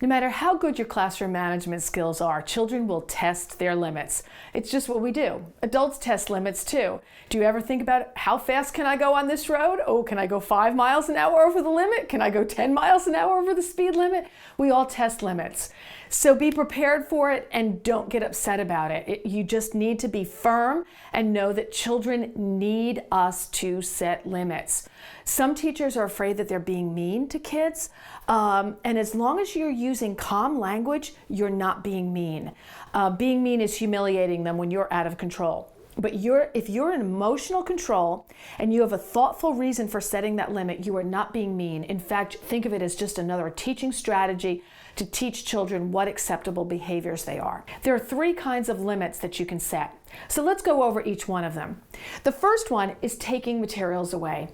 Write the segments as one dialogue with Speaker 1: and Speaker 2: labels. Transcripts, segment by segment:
Speaker 1: No matter how good your classroom management skills are, children will test their limits. It's just what we do. Adults test limits too. Do you ever think about how fast can I go on this road? Oh, can I go 5 miles an hour over the limit? Can I go 10 miles an hour over the speed limit? We all test limits. So be prepared for it and don't get upset about it. You just need to be firm and know that children need us to set limits. Some teachers are afraid that they're being mean to kids, and as long as you're using calm language, you're not being mean. Being mean is humiliating them when you're out of control. But if you're in emotional control and you have a thoughtful reason for setting that limit, you are not being mean. In fact, think of it as just another teaching strategy to teach children what acceptable behaviors they are. There are 3 kinds of limits that you can set. So let's go over each one of them. The first one is taking materials away.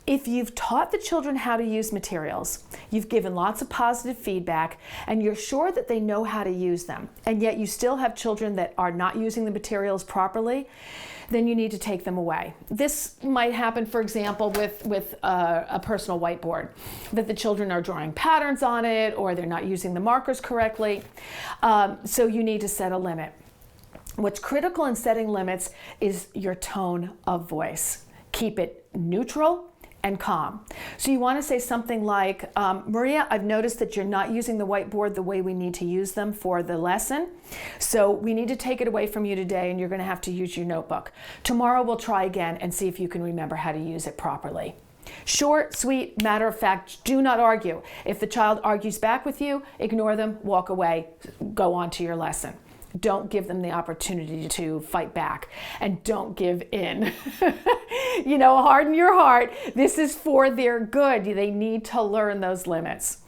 Speaker 1: If you've taught the children how to use materials, you've given lots of positive feedback, and you're sure that they know how to use them, and yet you still have children that are not using the materials properly, then you need to take them away. This might happen, for example, with a personal whiteboard, that the children are drawing patterns on it, or they're not using the markers correctly. So you need to set a limit. What's critical in setting limits is your tone of voice. Keep it neutral and calm. So you want to say something like, Maria, I've noticed that you're not using the whiteboard the way we need to use them for the lesson. So we need to take it away from you today, and you're going to have to use your notebook. Tomorrow we'll try again and see if you can remember how to use it properly. Short, sweet, matter of fact, do not argue. If the child argues back with you, ignore them, walk away, go on to your lesson. Don't give them the opportunity to fight back, and don't give in. Harden your heart. This is for their good. They need to learn those limits.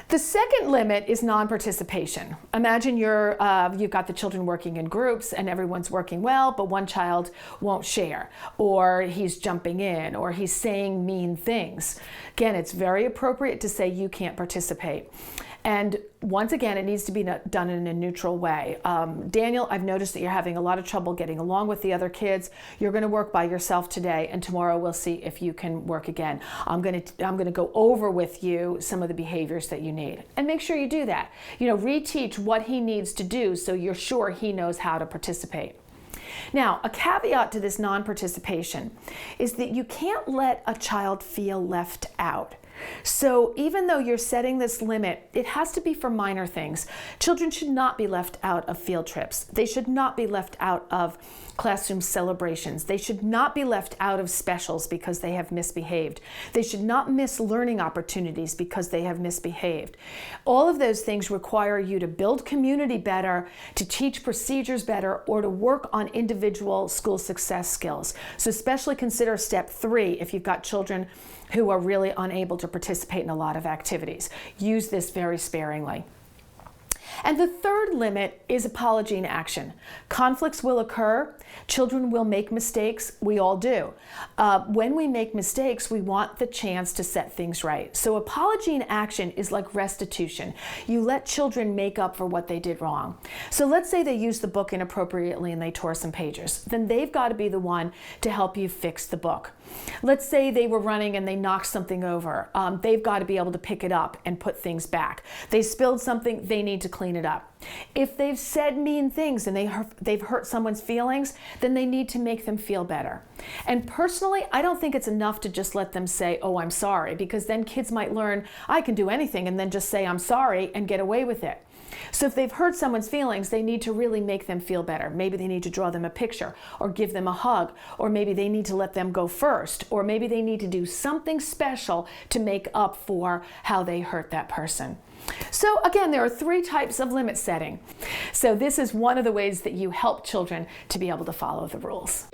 Speaker 1: The second limit is non-participation. Imagine you've got the children working in groups and everyone's working well, but one child won't share, or he's jumping in, or he's saying mean things. Again, it's very appropriate to say you can't participate. And once again, it needs to be done in a neutral way. Daniel, I've noticed that you're having a lot of trouble getting along with the other kids. You're going to work by yourself today, and tomorrow we'll see if you can work again. I'm going to go over with you some of the behaviors that you need, and make sure you do that. Reteach what he needs to do so you're sure he knows how to participate. Now, a caveat to this non-participation is that you can't let a child feel left out. So even though you're setting this limit, it has to be for minor things. Children should not be left out of field trips. They should not be left out of classroom celebrations. They should not be left out of specials because they have misbehaved. They should not miss learning opportunities because they have misbehaved. All of those things require you to build community better, to teach procedures better, or to work on individual school success skills. So especially consider step 3 if you've got children who are really unable to participate in a lot of activities. Use this very sparingly. And the third limit is apology in action. Conflicts will occur. Children will make mistakes. We all do. When we make mistakes, we want the chance to set things right. So apology in action is like restitution. You let children make up for what they did wrong. So let's say they used the book inappropriately and they tore some pages. Then they've got to be the one to help you fix the book. Let's say they were running and they knocked something over. They've got to be able to pick it up and put things back. They spilled something, they need to clean it up. If they've said mean things and they've hurt someone's feelings, then they need to make them feel better. And personally, I don't think it's enough to just let them say, oh, I'm sorry, because then kids might learn, I can do anything, and then just say, I'm sorry, and get away with it. So if they've hurt someone's feelings, they need to really make them feel better. Maybe they need to draw them a picture, or give them a hug, or maybe they need to let them go first, or maybe they need to do something special to make up for how they hurt that person. So again, there are 3 types of limit setting. So this is one of the ways that you help children to be able to follow the rules.